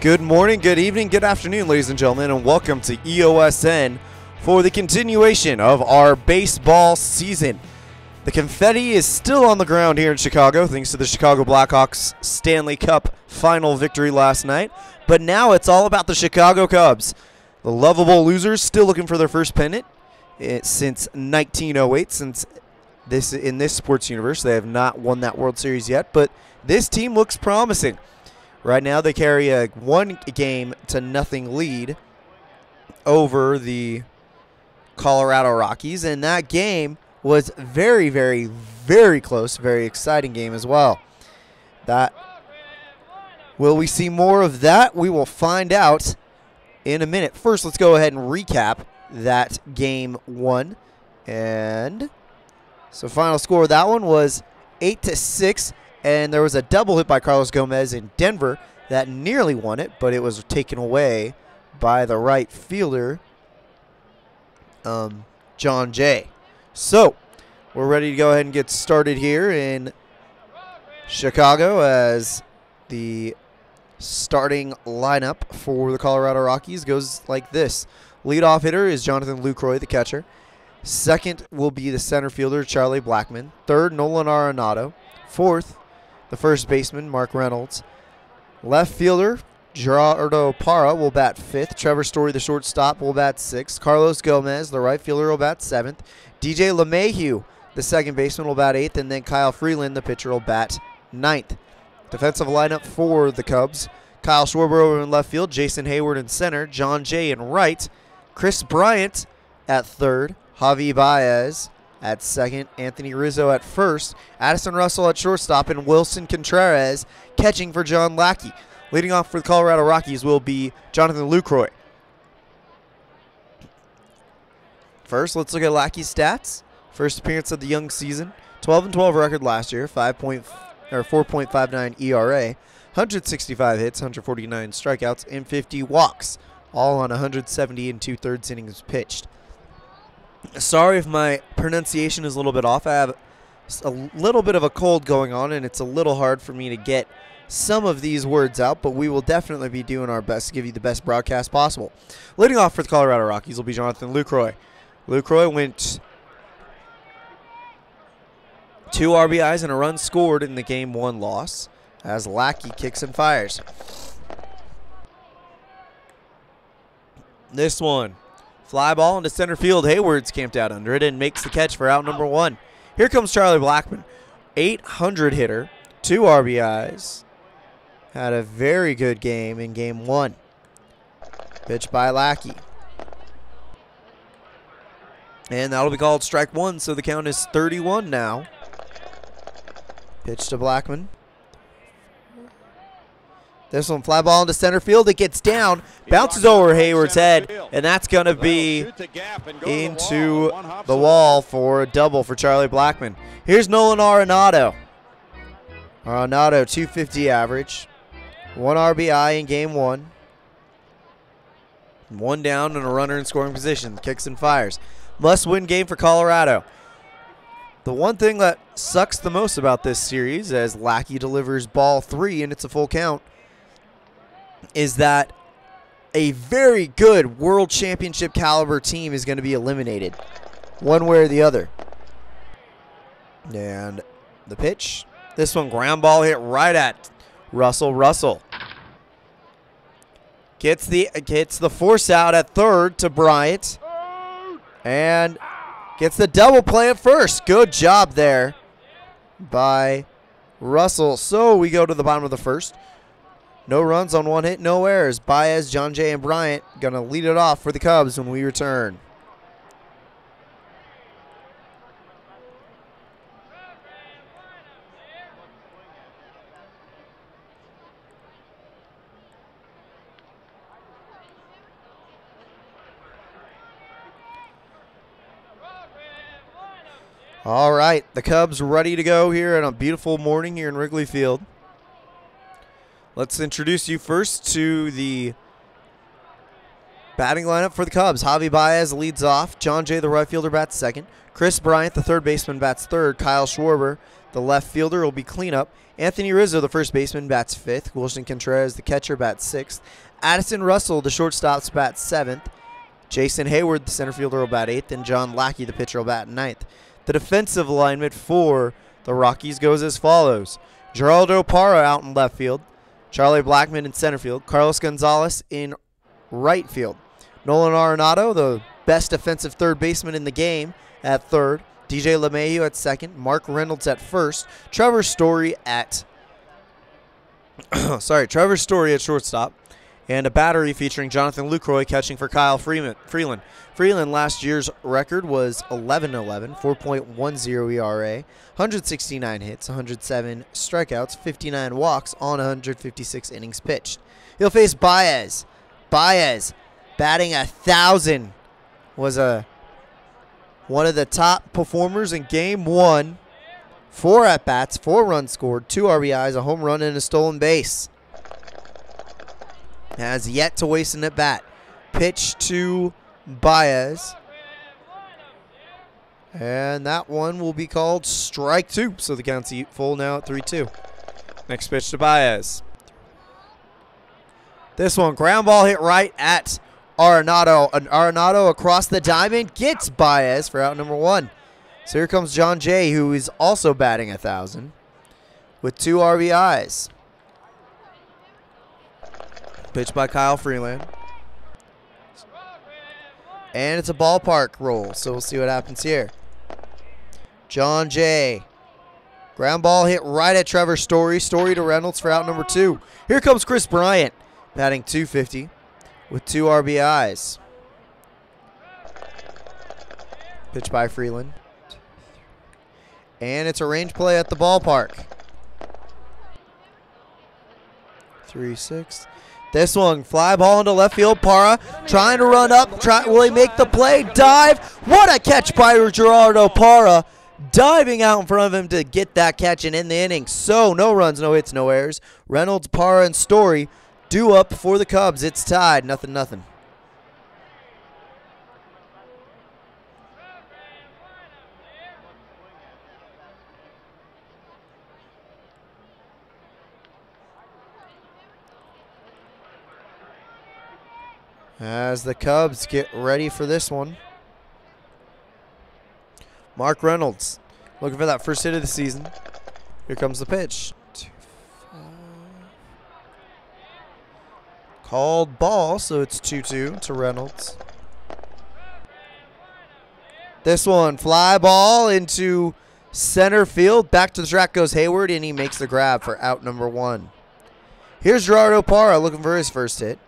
Good morning, good evening, good afternoon, ladies and gentlemen, and welcome to EOSN for the continuation of our baseball season. The confetti is still on the ground here in Chicago thanks to the Chicago Blackhawks Stanley Cup final victory last night, but now it's all about the Chicago Cubs. The lovable losers still looking for their first pennant since 1908. Since in this sports universe, they have not won that World Series yet, but this team looks promising. Right now, they carry a 1-0 lead over the Colorado Rockies, and that game was very, very, very close. Very exciting game as well. Will we see more of that? We will find out in a minute. First, let's go ahead and recap that game one. And so, final score of that one was 8-6. And there was a double hit by Carlos Gomez in Denver that nearly won it, but it was taken away by the right fielder, John Jay. So, we're ready to go ahead and get started here in Chicago as the starting lineup for the Colorado Rockies goes like this. Leadoff hitter is Jonathan Lucroy, the catcher. Second will be the center fielder, Charlie Blackmon. Third, Nolan Arenado. Fourth, the first baseman, Mark Reynolds. Left fielder, Gerardo Parra, will bat fifth. Trevor Story, the shortstop, will bat sixth. Carlos Gomez, the right fielder, will bat seventh. DJ LeMahieu, the second baseman, will bat eighth. And then Kyle Freeland, the pitcher, will bat ninth. Defensive lineup for the Cubs: Kyle Schwarber over in left field, Jason Hayward in center, John Jay in right, Chris Bryant at third, Javi Baez at second, Anthony Rizzo at first, Addison Russell at shortstop, and Wilson Contreras catching for John Lackey. Leading off for the Colorado Rockies will be Jonathan Lucroy. First, let's look at Lackey's stats. First appearance of the young season, 12-12 record last year, 4.59 ERA, 165 hits, 149 strikeouts, and 50 walks, all on 170 and 2/3 innings pitched. Sorry if my pronunciation is a little bit off. I have a little bit of a cold going on, and it's a little hard for me to get some of these words out, but we will definitely be doing our best to give you the best broadcast possible. Leading off for the Colorado Rockies will be Jonathan Lucroy. Lucroy went 2 RBIs and a run scored in the Game 1 loss as Lackey kicks and fires. This one, fly ball into center field. Hayward's camped out under it and makes the catch for out number 1. Here comes Charlie Blackmon, 800 hitter, 2 RBIs. Had a very good game in Game 1. Pitch by Lackey. And that'll be called strike 1, so the count is 31 now. Pitch to Blackmon. This one, fly ball into center field. It gets down, bounces over Hayward's head, and that's going to be into the wall for a double for Charlie Blackmon. Here's Nolan Arenado. Arenado, 250 average. 1 RBI in Game 1. 1 down and a runner in scoring position. Kicks and fires. Must-win game for Colorado. The one thing that sucks the most about this series, as Lackey delivers ball 3 and it's a full count, is that a very good World Championship caliber team is going to be eliminated one way or the other. And the pitch, this one, ground ball hit right at Russell. Russell gets the force out at third to Bryant and gets the double play at first. Good job there by Russell. So we go to the bottom of the first. No runs on 1 hit, no errors. Baez, John Jay, and Bryant going to lead it off for the Cubs when we return. All right, the Cubs ready to go here on a beautiful morning here in Wrigley Field. Let's introduce you first to the batting lineup for the Cubs. Javi Baez leads off. John Jay, the right fielder, bats second. Chris Bryant, the third baseman, bats third. Kyle Schwarber, The left fielder will be cleanup. Anthony Rizzo, the first baseman, bats 5th. Wilson Contreras, the catcher, bats 6th. Addison Russell, the shortstop, bats 7th. Jason Hayward, the center fielder, will bat 8th. And John Lackey, the pitcher, will bat 9th. The defensive alignment for the Rockies goes as follows. Geraldo Parra out in left field. Charlie Blackmon in center field. Carlos Gonzalez in right field. Nolan Arenado, the best defensive third baseman in the game, at third. DJ LeMahieu at second. Mark Reynolds at first. Trevor Story at shortstop. And a battery featuring Jonathan Lucroy catching for Kyle Freeland. Freeland last year's record was 11-11, 4.10 ERA, 169 hits, 107 strikeouts, 59 walks on 156 innings pitched. He'll face Baez. Baez, batting 1,000, was one of the top performers in Game 1. 4 at-bats, 4 runs scored, 2 RBIs, a home run, and a stolen base. Has yet to waste an at-bat. Pitch to Baez. And that one will be called strike 2. So the count's full now at 3-2. Next pitch to Baez. This one, ground ball hit right at Arenado. And Arenado across the diamond gets Baez for out number 1. So here comes John Jay, who is also batting 1,000 with 2 RBIs. Pitch by Kyle Freeland. And it's a ballpark roll, so we'll see what happens here. John Jay. Ground ball hit right at Trevor Story. Story to Reynolds for out number 2. Here comes Chris Bryant, batting .250 with 2 RBIs. Pitch by Freeland. And it's a range play at the ballpark. 3-6. This one, fly ball into left field. Parra trying to run up. Will he make the play? Dive. What a catch by Gerardo Parra. Diving out in front of him to get that catch and end the inning. So, no runs, no hits, no errors. Reynolds, Parra, and Story due up for the Cubs. It's tied, 0-0. As the Cubs get ready for this one. Mark Reynolds looking for that first hit of the season. Here comes the pitch. Called ball, so it's 2-2 to Reynolds. This one, fly ball into center field. Back to the track goes Hayward, and he makes the grab for out number 1. Here's Gerardo Parra looking for his first hit,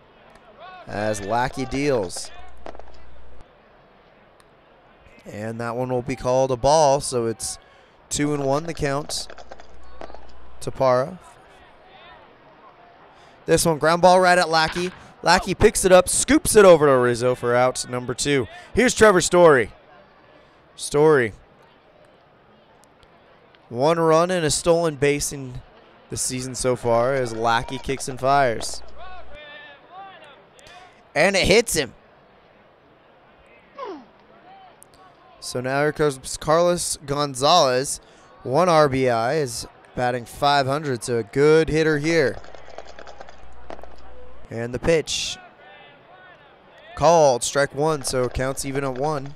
as Lackey deals. And that one will be called a ball, so it's 2-1 the count to Parra. This one, ground ball right at Lackey. Lackey picks it up, scoops it over to Rizzo for out number 2. Here's Trevor Story. Story. 1 run and a stolen base in the season so far as Lackey kicks and fires. And it hits him. So now here comes Carlos Gonzalez. 1 RBI, is batting .500, so a good hitter here. And the pitch. Called, strike 1, so it counts even at 1.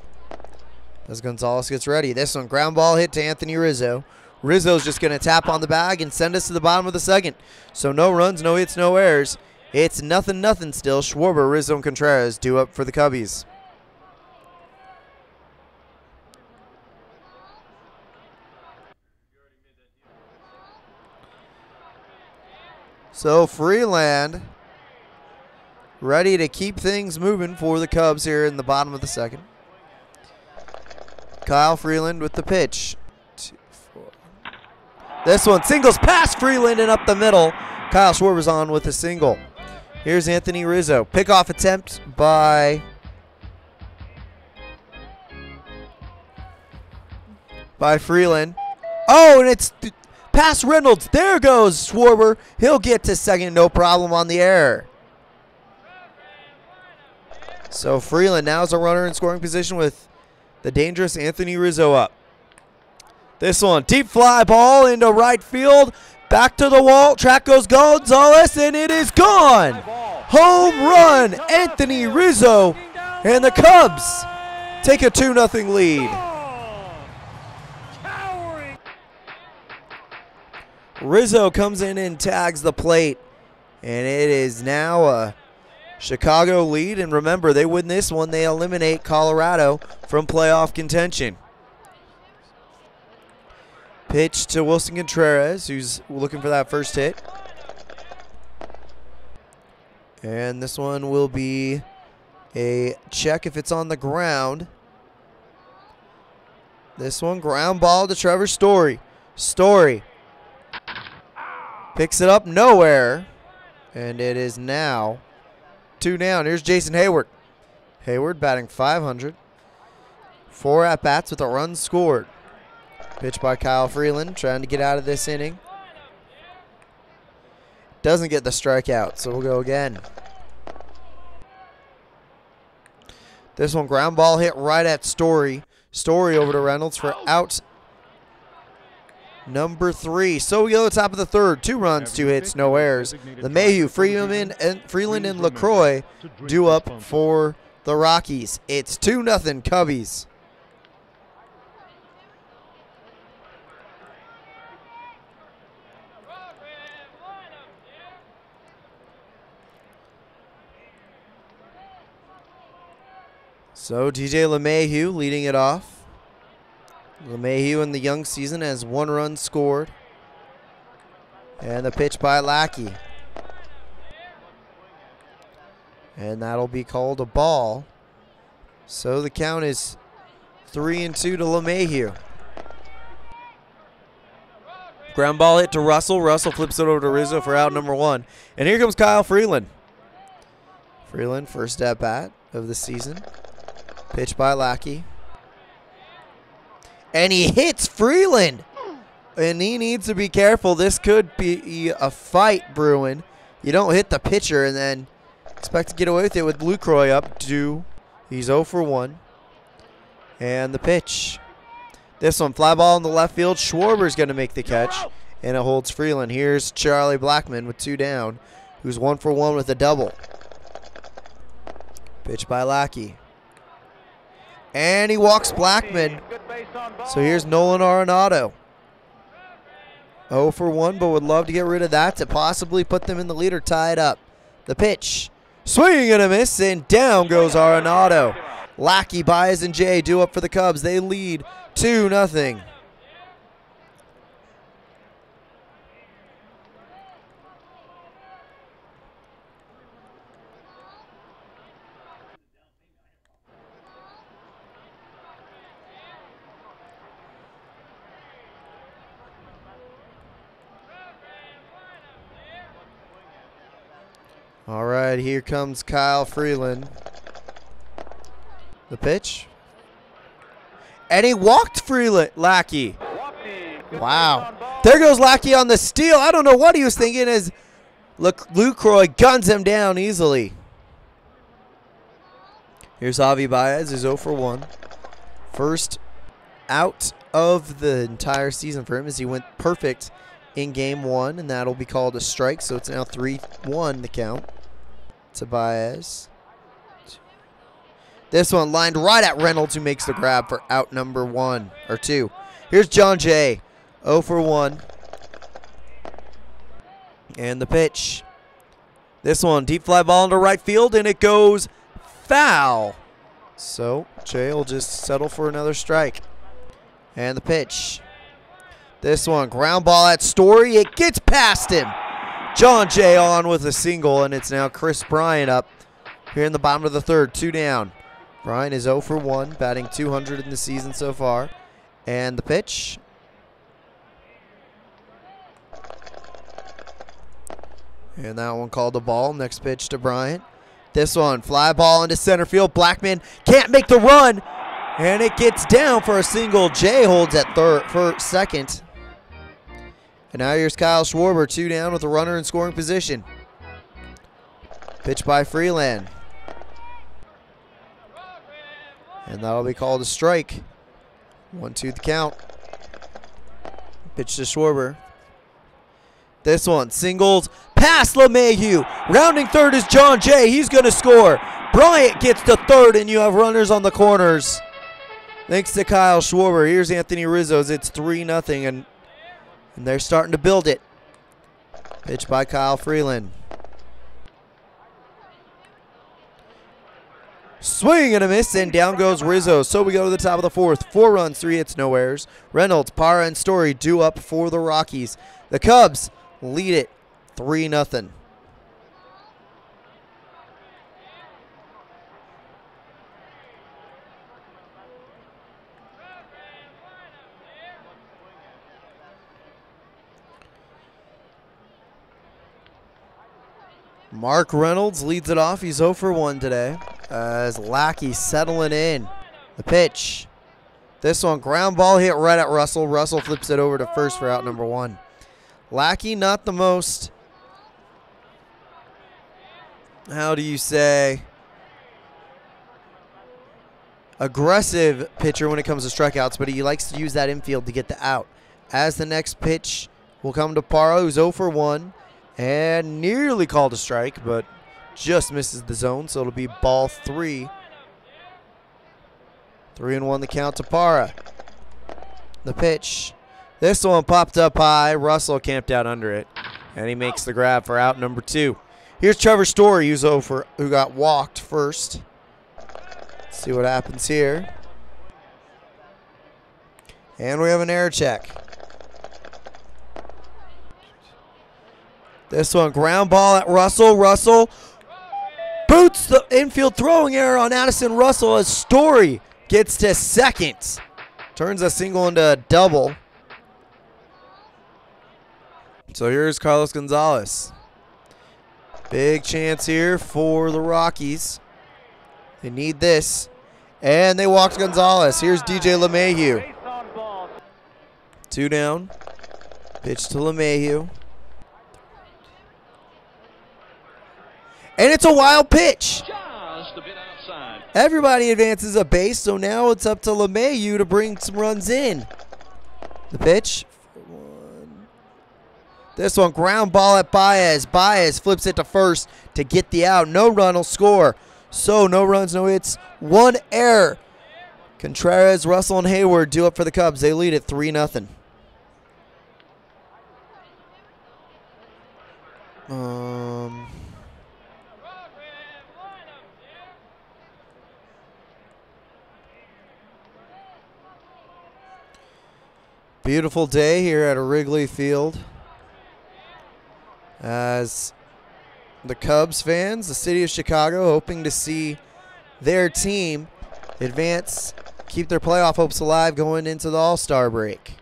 As Gonzalez gets ready. This one, ground ball hit to Anthony Rizzo. Rizzo's just going to tap on the bag and send us to the bottom of the 2nd. So no runs, no hits, no errors. It's 0-0 still. Schwarber, Rizzo, and Contreras due up for the Cubbies. So Freeland ready to keep things moving for the Cubs here in the bottom of the 2nd. Kyle Freeland with the pitch. 2-4. This one singles past Freeland and up the middle. Kyle Schwarber's on with a single. Here's Anthony Rizzo. Pickoff attempt by Freeland. Oh, and it's past Reynolds. There goes Schwarber. He'll get to 2nd, no problem on the error. So Freeland now is a runner in scoring position with the dangerous Anthony Rizzo up. This one, deep fly ball into right field. Back to the wall. Track goes Gonzalez, and it is gone. Home run, Anthony Rizzo. And the Cubs take a 2-0 lead. Rizzo comes in and tags the plate. And it is now a Chicago lead. And remember, they win this one, they eliminate Colorado from playoff contention. Pitch to Wilson Contreras, who's looking for that first hit. And this one will be a check if it's on the ground. This one, ground ball to Trevor Story. Story picks it up, nowhere. And it is now 2 down. Here's Jason Hayward. Hayward batting .500. 4 at-bats with a run scored. Pitch by Kyle Freeland, trying to get out of this inning. Doesn't get the strikeout, so we'll go again. This one, ground ball hit right at Story. Story over to Reynolds for out number 3. So we go to the top of the third. 2 runs, 2 hits, no errors. LeMahieu, Freeland, and LaCroix due up for the Rockies. It's 2-0 Cubbies. So DJ LeMahieu leading it off. LeMahieu in the young season has 1 run scored. And the pitch by Lackey. And that'll be called a ball. So the count is 3-2 to LeMahieu. Ground ball hit to Russell. Russell flips it over to Rizzo for out number 1. And here comes Kyle Freeland. Freeland, first at bat of the season. Pitch by Lackey. And he hits Freeland. And he needs to be careful. This could be a fight brewing. You don't hit the pitcher and then expect to get away with it with LaCroix up. He's 0 for 1. And the pitch. This one, fly ball in the left field. Schwarber's going to make the catch. And it holds Freeland. Here's Charlie Blackmon with 2 down, who's 1 for 1 with a double. Pitch by Lackey. And he walks Blackmon. So here's Nolan Arenado. 0 for 1, but would love to get rid of that to possibly put them in the lead or tie it up. The pitch. Swinging and a miss, and down goes Arenado. Lackey, Baez, and Jay due up for the Cubs. They lead 2-0. All right, here comes Kyle Freeland. The pitch. And he walked Freeland. Lackey. Wow. There goes Lackey on the steal. I don't know what he was thinking as LaCroix guns him down easily. Here's Javi Baez, who's 0 for 1. First out of the entire season for him as he went perfect in game 1, and that'll be called a strike, so it's now 3-1 the count to Baez. This one lined right at Reynolds, who makes the grab for out number 1 or 2. Here's John Jay, 0 for 1. And the pitch. This one, deep fly ball into right field, and it goes foul. So Jay will just settle for another strike. And the pitch. This one, ground ball at Story. It gets past him. John Jay on with a single, and it's now Chris Bryant up here in the bottom of the third, 2 down. Bryant is 0 for 1, batting .200 in the season so far. And the pitch. And that one called a ball. Next pitch to Bryant. This one, fly ball into center field. Blackmon can't make the run, and it gets down for a single. Jay holds at second. And now here's Kyle Schwarber, 2 down with a runner in scoring position. Pitch by Freeland. And that'll be called a strike. 1-2 the count. Pitch to Schwarber. This one, singles, past LeMahieu. Rounding third is John Jay. He's going to score. Bryant gets to third, and you have runners on the corners. Thanks to Kyle Schwarber. Here's Anthony Rizzo's. It's 3-0, and they're starting to build it. Pitch by Kyle Freeland. Swing and a miss, and down goes Rizzo. So we go to the top of the fourth. 4 runs, 3 hits, no errors. Reynolds, Parra, and Story due up for the Rockies. The Cubs lead it 3-0. Mark Reynolds leads it off. He's 0 for 1 today. As Lackey settling in. The pitch. This one, ground ball hit right at Russell. Russell flips it over to first for out number 1. Lackey, not the most, how do you say, aggressive pitcher when it comes to strikeouts, but he likes to use that infield to get the out. As the next pitch will come to Parra, who's 0 for 1, and nearly called a strike, but just misses the zone, so it'll be ball 3. 3-1 the count to Parra. The pitch. This one popped up high. Russell camped out under it, and he makes the grab for out number 2. Here's Trevor Story, who got walked first. Let's see what happens here. And we have an error check. This one, ground ball at Russell. Russell boots the infield throwing error on Addison Russell as Story gets to second. Turns a single into a double. So here's Carlos Gonzalez. Big chance here for the Rockies. They need this. And they walked Gonzalez. Here's DJ LeMahieu. 2 down. Pitch to LeMahieu. And it's a wild pitch. Just a bit outside. Everybody advances a base, so now it's up to LeMahieu to bring some runs in. The pitch. This one, ground ball at Baez. Baez flips it to first to get the out. No run will score. So no runs, no hits, 1 error. Contreras, Russell, and Hayward due up for the Cubs. They lead it 3-0. Beautiful day here at Wrigley Field. As the Cubs fans, the city of Chicago, hoping to see their team advance, keep their playoff hopes alive going into the All-Star break.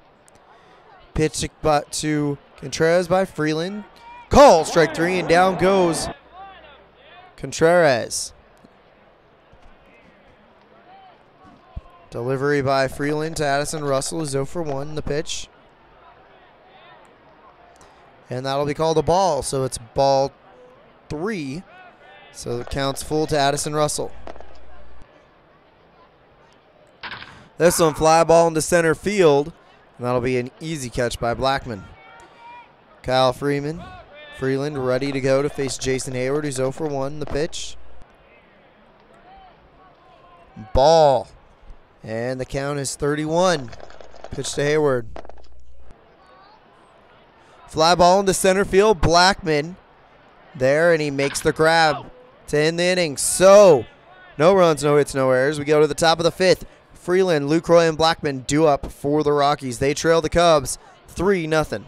Pitch to Contreras by Freeland. Call, strike 3, and down goes Contreras. Delivery by Freeland to Addison Russell is 0 for 1. The pitch. And that'll be called a ball, so it's ball 3. So the count's full to Addison Russell. This one, fly ball into center field, and that'll be an easy catch by Blackman. Kyle Freeland ready to go to face Jason Hayward, who's 0 for 1. The pitch. Ball. And the count is 31. Pitch to Hayward. Fly ball into center field. Blackman there, and he makes the grab to end the inning. So, no runs, no hits, no errors. We go to the top of the 5th. Freeland, Lucroy, and Blackman due up for the Rockies. They trail the Cubs 3-0.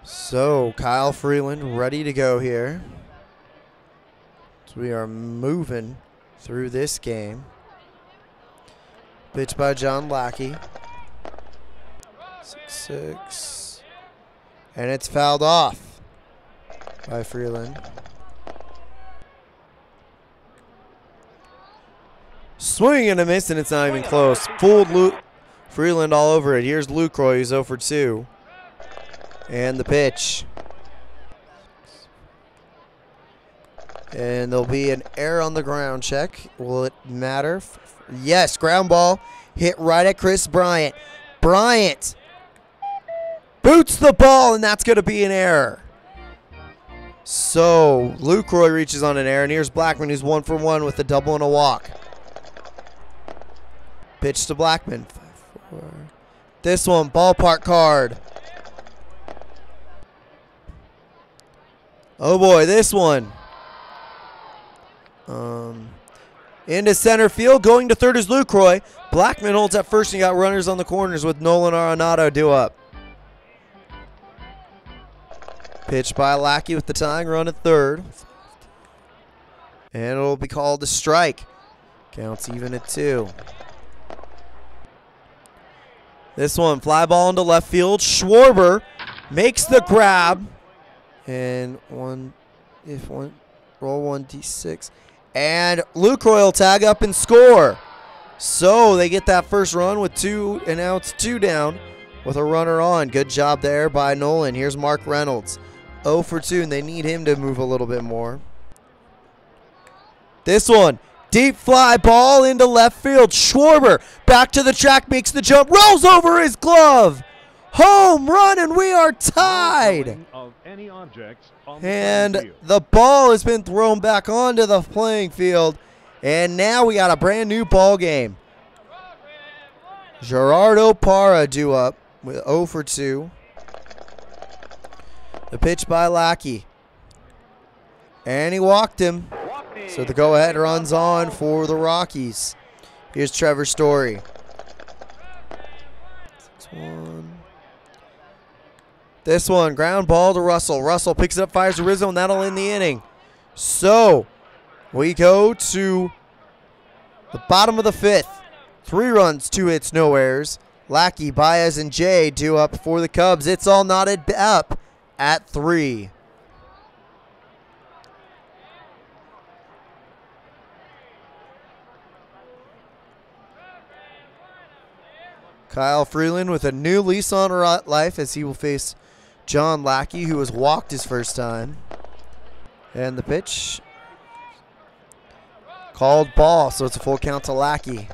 So, Kyle Freeland ready to go here. So we are moving through this game. Pitch by John Lackey. 6-6. And it's fouled off by Freeland. Swing and a miss, and it's not even close. Fooled Freeland all over it. Here's Lucroy, who's 0 for 2. And the pitch. And there'll be an error on the ground check. Will it matter? Yes, ground ball hit right at Chris Bryant. Bryant boots the ball, and that's going to be an error. So Lucroy reaches on an error, and here's Blackman, who's 1 for 1 with a double and a walk. Pitch to Blackman. 5-4. This one, ballpark card. Oh boy, this one. Into center field, going to third is Lucroy. Blackman holds at first, and you got runners on the corners with Nolan Arenado due up. Pitch by Lackey with the tying run at third. And it'll be called a strike. Counts even at 2. This one, fly ball into left field. Schwarber makes the grab. And roll 1d6. And Lucroy will tag up and score. So they get that first run with 2, and now it's 2 down with a runner on. Good job there by Nolan. Here's Mark Reynolds. 0 for 2, and they need him to move a little bit more. This one, deep fly ball into left field. Schwarber back to the track, makes the jump, rolls over his glove. Home run, and we are tied. And the ball has been thrown back onto the playing field, and now we got a brand new ball game. Gerardo Parra due up with 0 for 2. The pitch by Lackey. And he walked him. So the go-ahead runs on for the Rockies. Here's Trevor Story. 6-1. This one, ground ball to Russell. Russell picks it up, fires to Rizzo, and that'll end the inning. So we go to the bottom of the 5th. 3 runs, 2 hits, no errors. Lackey, Baez, and Jay due up for the Cubs. It's all knotted up at 3. Kyle Freeland with a new lease on life as he will face John Lackey, who was walked his first time. And the pitch. Called ball, so it's a full count to Lackey.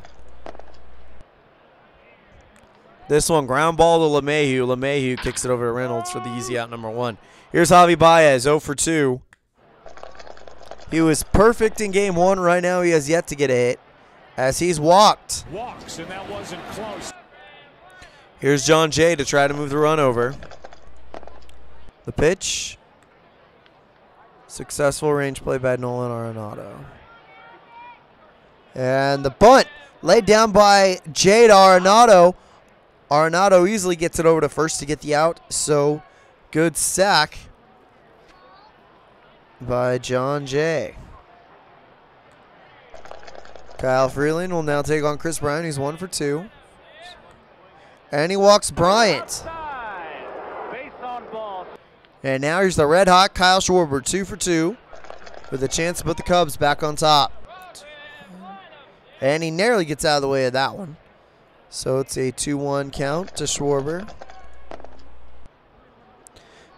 This one, ground ball to LeMahieu. LeMahieu kicks it over to Reynolds for the easy out number 1. Here's Javi Baez, 0 for 2. He was perfect in game 1. Right now he has yet to get a hit as he's walked. Walks, and that wasn't close. Here's John Jay to try to move the run over. The pitch. Successful range play by Nolan Arenado. And the bunt laid down by Jay to Arenado. Arenado easily gets it over to first to get the out. So good sack by John Jay. Kyle Freeland will now take on Chris Bryant. He's 1 for 2. And he walks Bryant. And now here's the red hot Kyle Schwarber, 2 for 2, with a chance to put the Cubs back on top. And he narrowly gets out of the way of that one. So it's a 2-1 count to Schwarber.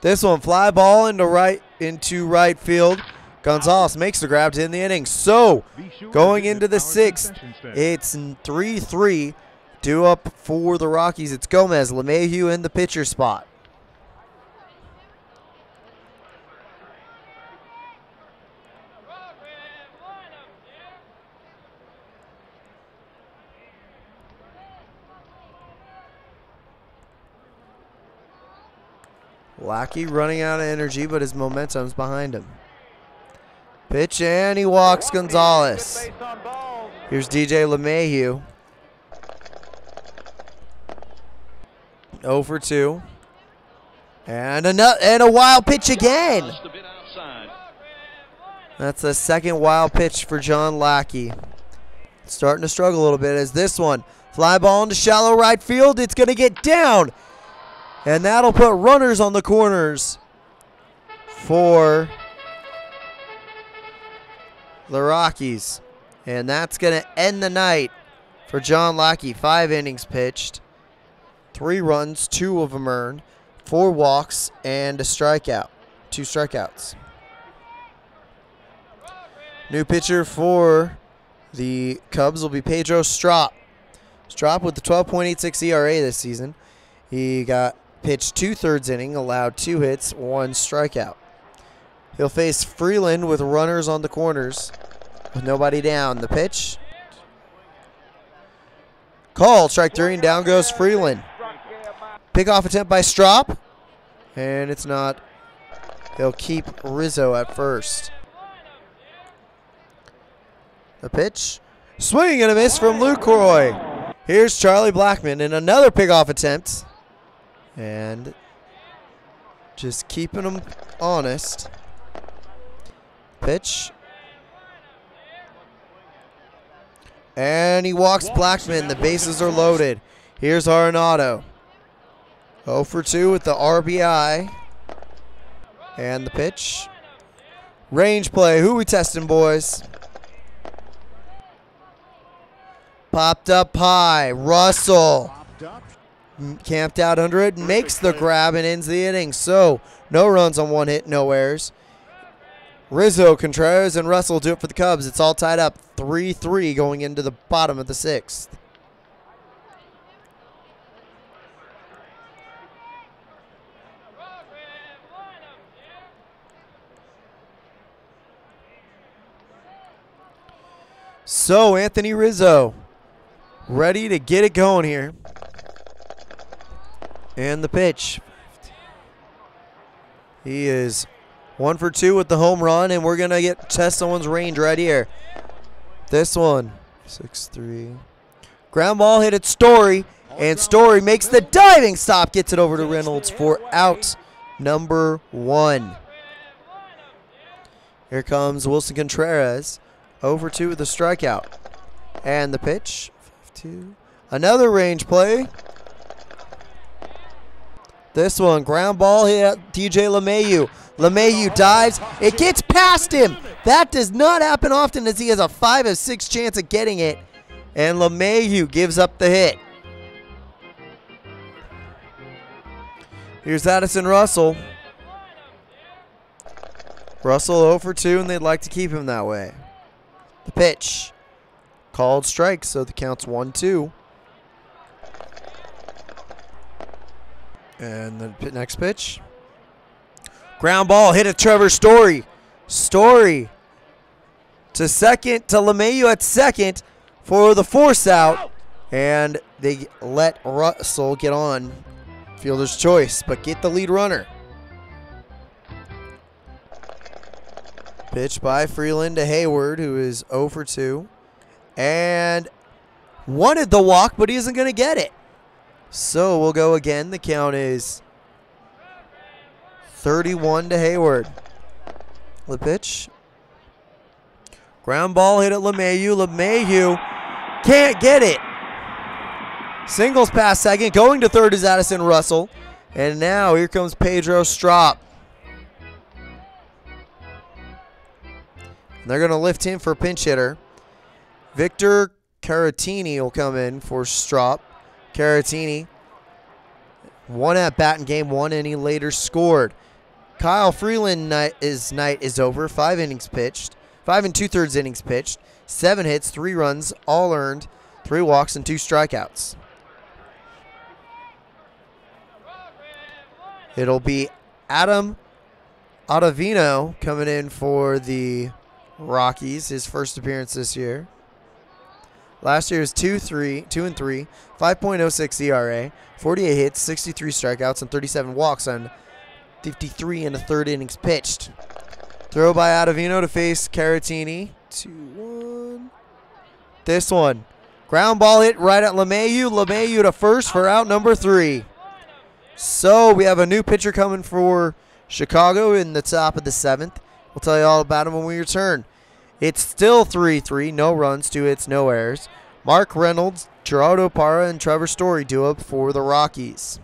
This one, fly ball into right field. Gonzalez makes the grab to end the inning. So going into the 6th, it's 3-3. Due up for the Rockies. It's Gomez, LeMahieu in the pitcher spot. Lackey running out of energy, but his momentum's behind him. Pitch, and he walks Gonzalez. Here's DJ LeMahieu. 0 for 2. And a wild pitch again. That's the second wild pitch for John Lackey. Starting to struggle a little bit as this one. Fly ball into shallow right field. It's going to get down. And that'll put runners on the corners for the Rockies. And that's going to end the night for John Lackey. 5 innings pitched, 3 runs, 2 of them earned, 4 walks, and a strikeout. 2 strikeouts. New pitcher for the Cubs will be Pedro Strop. Strop with the 12.86 ERA this season. He got pitched 2/3 inning, allowed 2 hits, 1 strikeout. He'll face Freeland with runners on the corners with nobody down. The pitch. Call, strike 3, and down goes Freeland. Pickoff attempt by Strop, and it's not. They'll keep Rizzo at first. The pitch. Swing and a miss from Lucroy. Here's Charlie Blackmon in another pickoff attempt. And just keeping them honest. Pitch. And he walks Blackmon. The bases are loaded. Here's Arenado. 0 for 2 with the RBI. And the pitch. Range play. Who we testing, boys? Popped up high. Russell. Camped out under it. Makes the grab and ends the inning. So, no runs on 1 hit, no errors. Rizzo, Contreras, and Russell do it for the Cubs. It's all tied up 3-3 going into the bottom of the 6th. So, Anthony Rizzo ready to get it going here. And the pitch. He is 1 for 2 with the home run, and we're going to test someone's range right here. This one, 6-3. Ground ball hit at Story, and Story makes the diving stop, gets it over to Reynolds for out number 1. Here comes Wilson Contreras, 0 for 2 with a strikeout. And the pitch, 5-2. Another range play. This one, ground ball hit at DJ LeMahieu. LeMahieu dives. It gets past him. That does not happen often, as he has a 5 of 6 chance of getting it. And LeMahieu gives up the hit. Here's Addison Russell. Russell 0 for 2, and they'd like to keep him that way. The pitch. Called strike, so the count's 1-2. And the next pitch. Ground ball hit at Trevor Story. Story to second, to LeMahieu at second for the force out. And they let Russell get on. Fielder's choice, but get the lead runner. Pitch by Freeland to Hayward, who is 0 for 2. And wanted the walk, but he isn't going to get it. So we'll go again. The count is 31 to Hayward. The pitch. Ground ball hit at LeMahieu. LeMahieu can't get it. Singles past second. Going to third is Addison Russell. And now here comes Pedro Strop. And they're going to lift him for pinch hitter. Victor Caratini will come in for Strop. Caratini, 1 at bat in game 1, and he later scored. Kyle Freeland night is over. 5 innings pitched, 5 2/3 innings pitched, 7 hits, 3 runs, all earned, 3 walks, and 2 strikeouts. It'll be Adam Ottavino coming in for the Rockies, his first appearance this year. Last year was 2-3, 5.06 ERA, 48 hits, 63 strikeouts, and 37 walks on 53 1/3 innings pitched. Throw by Ottavino to face Caratini. 2-1. This one, ground ball hit right at LeMahieu. LeMahieu to first for out number 3. So we have a new pitcher coming for Chicago in the top of the 7th. We'll tell you all about him when we return. It's still 3-3, no runs, 2 hits, no errors. Mark Reynolds, Gerardo Parra, and Trevor Story do up for the Rockies.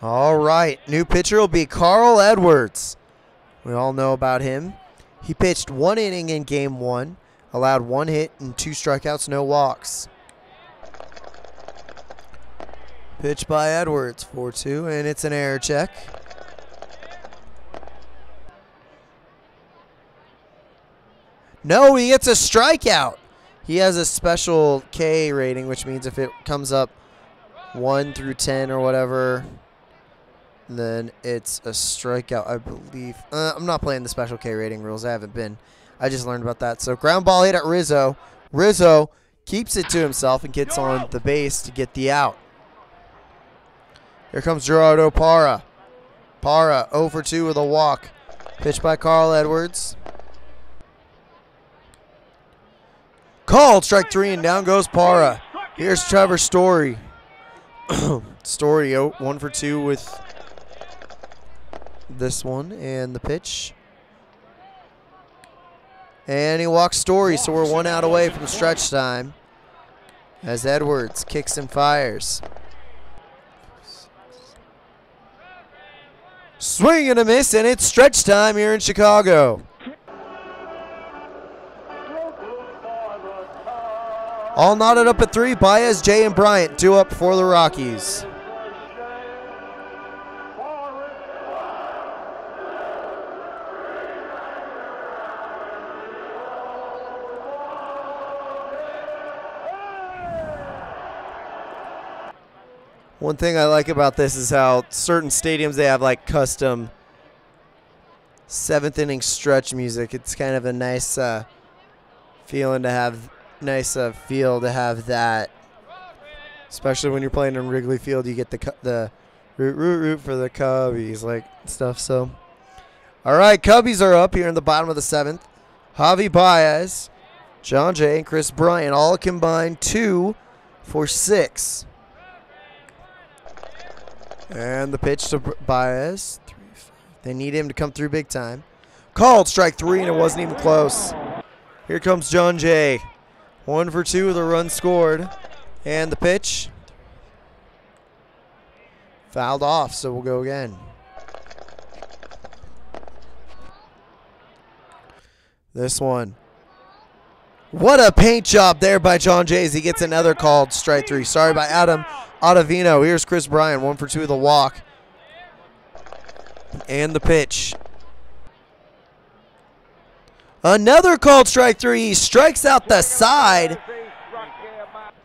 All right, new pitcher will be Carl Edwards. We all know about him. He pitched 1 inning in game 1, allowed 1 hit and 2 strikeouts, no walks. Pitch by Edwards, 4-2, and it's an error check. No, he gets a strikeout. He has a special K rating, which means if it comes up 1 through 10 or whatever, then it's a strikeout, I believe. I'm not playing the special K rating rules. I haven't been. I just learned about that. So ground ball hit at Rizzo. Rizzo keeps it to himself and gets on the base to get the out. Here comes Gerardo Parra. Parra 0 for 2 with a walk. Pitch by Carl Edwards. Called, strike 3, and down goes Parra. Here's Trevor Story. Story 1 for 2 with this one, and the pitch. And he walks Story, so we're 1 out away from stretch time as Edwards kicks and fires. Swing and a miss, and it's stretch time here in Chicago. All knotted up at 3. Baez, Jay, and Bryant due up for the Rockies. One thing I like about this is how certain stadiums, they have like custom 7th inning stretch music. It's kind of a nice feeling to have. Feel to have that, especially when you're playing in Wrigley Field. You get the root for the Cubbies, like stuff. So, all right, Cubbies are up here in the bottom of the 7th. Javi Baez, John Jay, and Chris Bryant all combined 2 for 6. And the pitch to Baez. They need him to come through big time. Called, strike 3, and it wasn't even close. Here comes John Jay. 1 for 2 with a run scored. And the pitch. Fouled off, so we'll go again. This one. What a paint job there by John Jay as he gets another called strike 3. Sorry by Adam Ottavino. Here's Chris Bryant. 1 for 2 with a walk. And the pitch. Another called strike 3. He strikes out the side.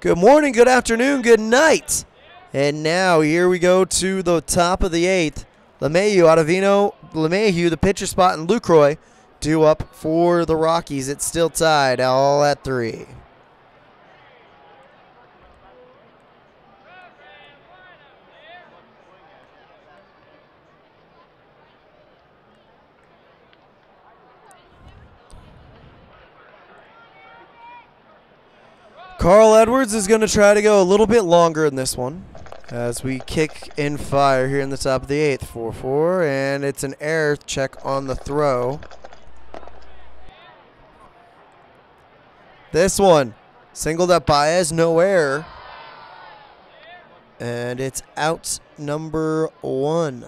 Good morning, good afternoon, good night. And now here we go to the top of the 8th. LeMahieu, Ottavino, LeMahieu, the pitcher spot, and Lucroy due up for the Rockies. It's still tied, all at 3. Carl Edwards is going to try to go a little bit longer in this one as we kick and fire here in the top of the 8th. 4-4, and it's an error check on the throw. This one, singled up Baez, no error. And it's out number 1.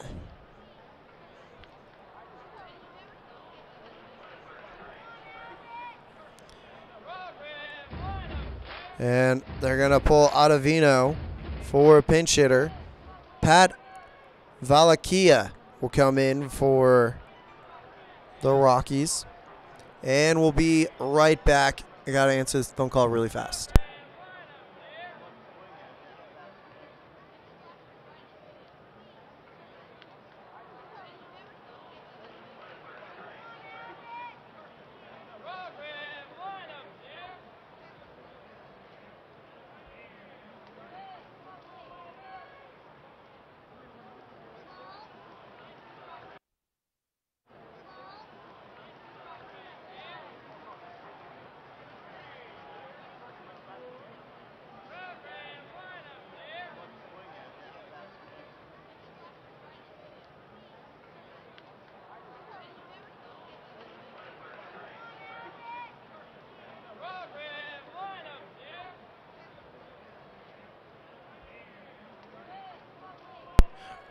And they're going to pull Ottavino for a pinch hitter. Pat Valakia will come in for the Rockies. And we'll be right back. I got to answer this phone call really fast.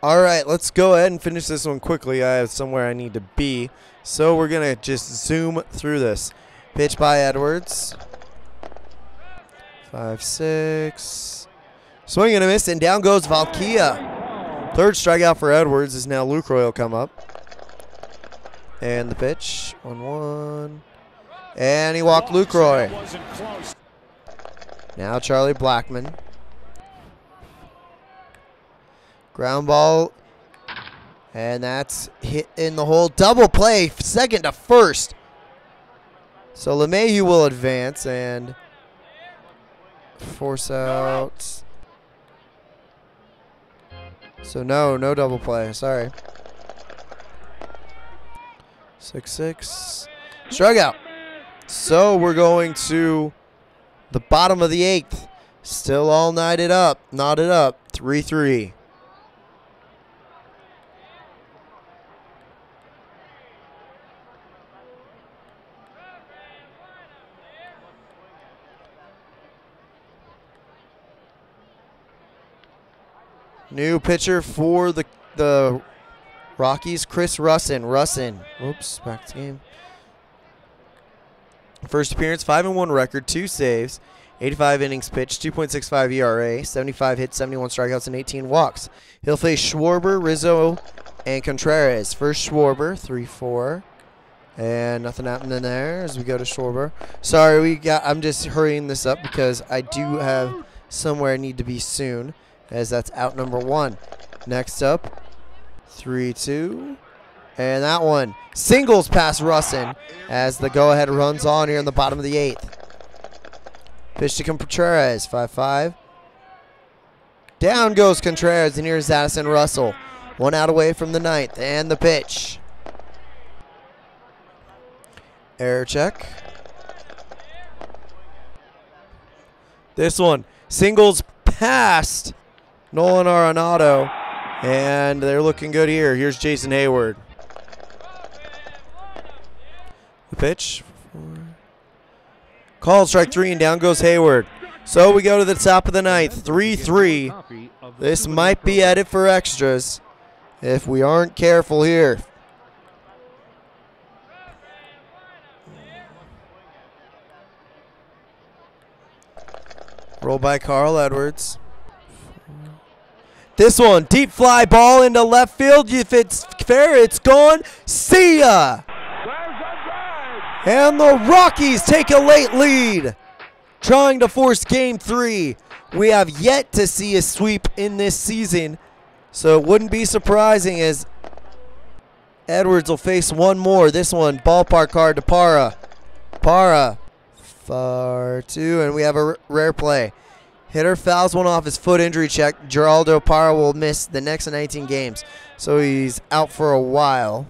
All right, let's go ahead and finish this one quickly. I have somewhere I need to be. So we're going to just zoom through this. Pitch by Edwards. 5-6. Swing and a miss, and down goes Valkia. Third strikeout for Edwards is now Lucroy will come up. And the pitch, 1-1. And he walked Lucroy. Now Charlie Blackman. Ground ball. And that's hit in the hole. Double play, second to first. So LeMahieu will advance and force out. So no double play. Sorry. 6-6. Strikeout. So we're going to the bottom of the 8th. Still all knotted up. 3-3. New pitcher for the Rockies, Chris Russin. Whoops, back to game. First appearance, 5-1 record, 2 saves, 85 innings pitched, 2.65 ERA, 75 hits, 71 strikeouts, and 18 walks. He'll face Schwarber, Rizzo, and Contreras. First Schwarber, 3-4. And nothing happened in there as we go to Schwarber. Sorry, I'm just hurrying this up because I do have somewhere I need to be soon, as that's out number 1. Next up, 3-2. And that one singles past Russin as the go-ahead runs on here in the bottom of the 8th. Pitch to Contreras, 5-5. Down goes Contreras, and here's Addison Russell. 1 out away from the 9th, and the pitch. Error check. This one singles past Nolan Arenado, and they're looking good here. Here's Jason Hayward. The pitch. Called strike 3, and down goes Hayward. So we go to the top of the 9th, 3-3. This might be at it for extras if we aren't careful here. Roll by Carl Edwards. This one, deep fly ball into left field. If it's fair, it's gone. See ya! And the Rockies take a late lead, trying to force Game 3. We have yet to see a sweep in this season, so it wouldn't be surprising as Edwards will face one more. This one, ballpark card to Parra. Parra, far 2, and we have a rare play. Hitter fouls one off his foot injury check. Geraldo Parra will miss the next 19 games, so he's out for a while.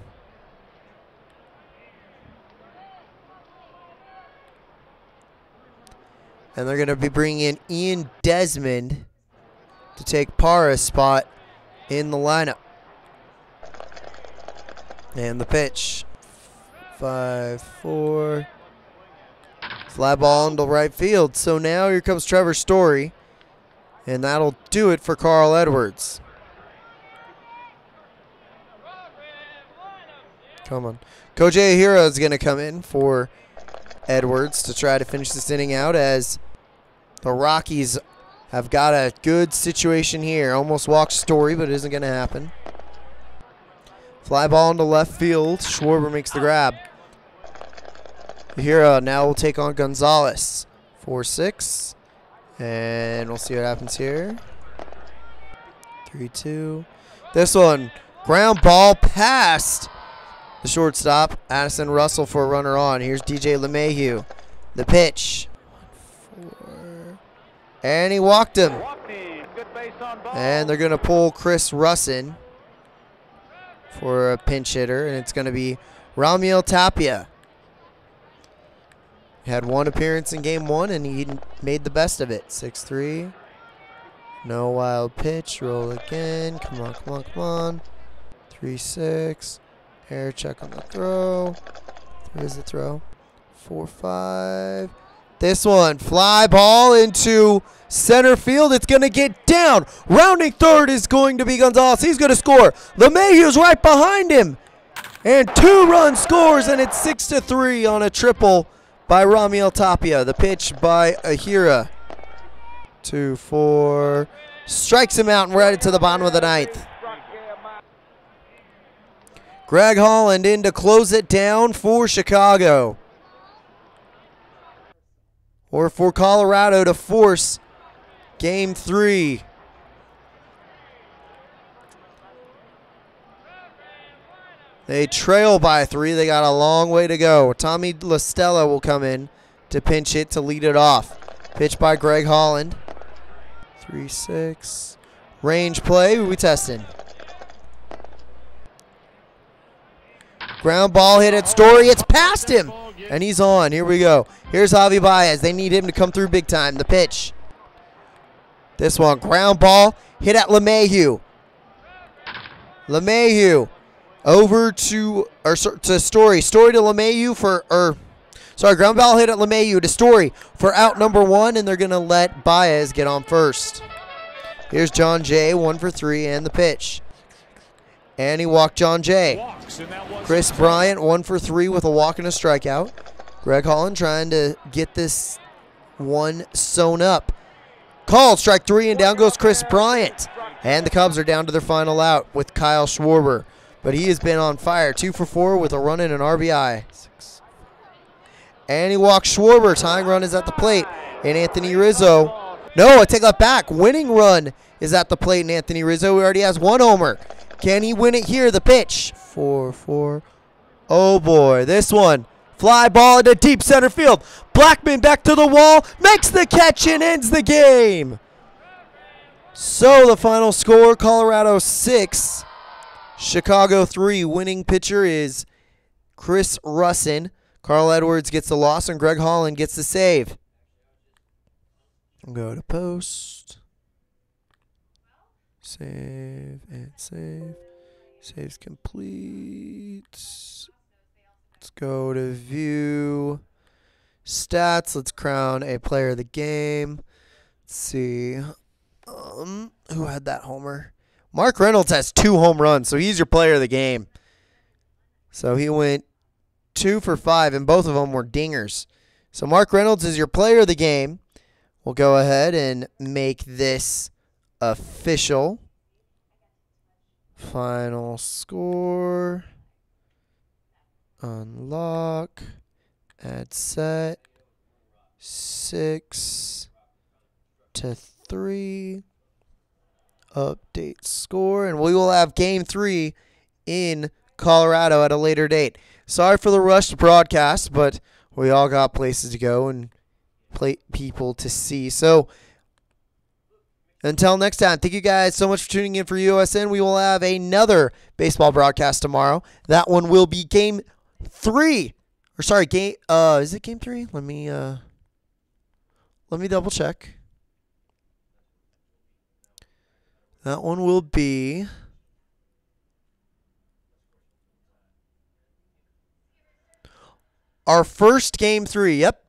And they're going to be bringing in Ian Desmond to take Parra's spot in the lineup. And the pitch. 5-4. Fly ball into right field. So now here comes Trevor Story. And that'll do it for Carl Edwards. Come on. Kojay Hira is going to come in for Edwards to try to finish this inning out as the Rockies have got a good situation here. Almost walked Story, but it isn't going to happen. Fly ball into left field. Schwarber makes the grab. Hira now will take on Gonzalez. 4-6. And we'll see what happens here. 3-2. This one, ground ball past the shortstop, Addison Russell, for a runner on. Here's DJ LeMahieu. The pitch. 1-4. And he walked him. And they're going to pull Chris Russin for a pinch hitter, and it's going to be Ramiel Tapia. He had 1 appearance in Game 1, and he made the best of it. 6-3. No wild pitch. Roll again. Come on, come on, come on. 3-6. Air check on the throw. There's the throw. 4-5. This one, fly ball into center field. It's going to get down. Rounding third is going to be Gonzalez. He's going to score. LeMahieu's right behind him. And 2-run scores, and it's 6-3 on a triple by Ramiel Tapia. The pitch by Ahira. 2-4. Strikes him out, and we're headed to the bottom of the ninth. Greg Holland in to close it down for Chicago. Or for Colorado to force Game 3. They trail by 3. They got a long way to go. Tommy LaStella will come in to pinch hit to lead it off. Pitch by Greg Holland. 3-6. Range play. Who we testing? Ground ball hit at Story. It's past him. And he's on. Here we go. Here's Javi Baez. They need him to come through big time. The pitch. This one. Ground ball hit at LeMahieu. LeMahieu over to Story. Story to LeMahieu for ground ball hit at LeMahieu to Story for out number 1, and they're going to let Baez get on first. Here's John Jay, 1 for 3, and the pitch. And he walked John Jay. Chris Bryant, 1 for 3 with a walk and a strikeout. Greg Holland trying to get this one sewn up. Called, strike 3, and down goes Chris Bryant. And the Cubs are down to their final out with Kyle Schwarber. But he has been on fire, 2 for 4 with a run and an RBI. And he walks Schwarber. Tying run is at the plate. And Anthony Rizzo. No, I take that back. Winning run is at the plate, and Anthony Rizzo already has 1 homer. Can he win it here? The pitch. 4-4. Oh, boy. This one. Fly ball into deep center field. Blackman back to the wall. Makes the catch and ends the game. So the final score, Colorado 6. Chicago 3. Winning pitcher is Chris Russin. Carl Edwards gets the loss, and Greg Holland gets the save. Go to post. Save and save. Saves complete. Let's go to view stats. Let's crown a player of the game. Let's see. Who had that homer? Mark Reynolds has 2 home runs, so he's your player of the game. So he went 2 for 5, and both of them were dingers. So Mark Reynolds is your player of the game. We'll go ahead and make this official. Final score. Unlock. Add set. 6-3. Update score. And we will have Game 3 in Colorado at a later date. Sorry for the rushed broadcast, but we all got places to go and people to see. So until next time, thank you guys so much for tuning in for USN. We will have another baseball broadcast tomorrow. That one will be Game 3. Or sorry, is it Game 3? Let me double check. That one will be our first Game 3. Yep.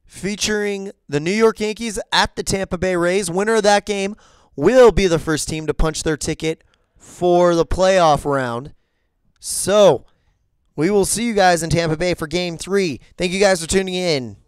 Featuring the New York Yankees at the Tampa Bay Rays. Winner of that game will be the first team to punch their ticket for the playoff round. So, we will see you guys in Tampa Bay for Game 3. Thank you guys for tuning in.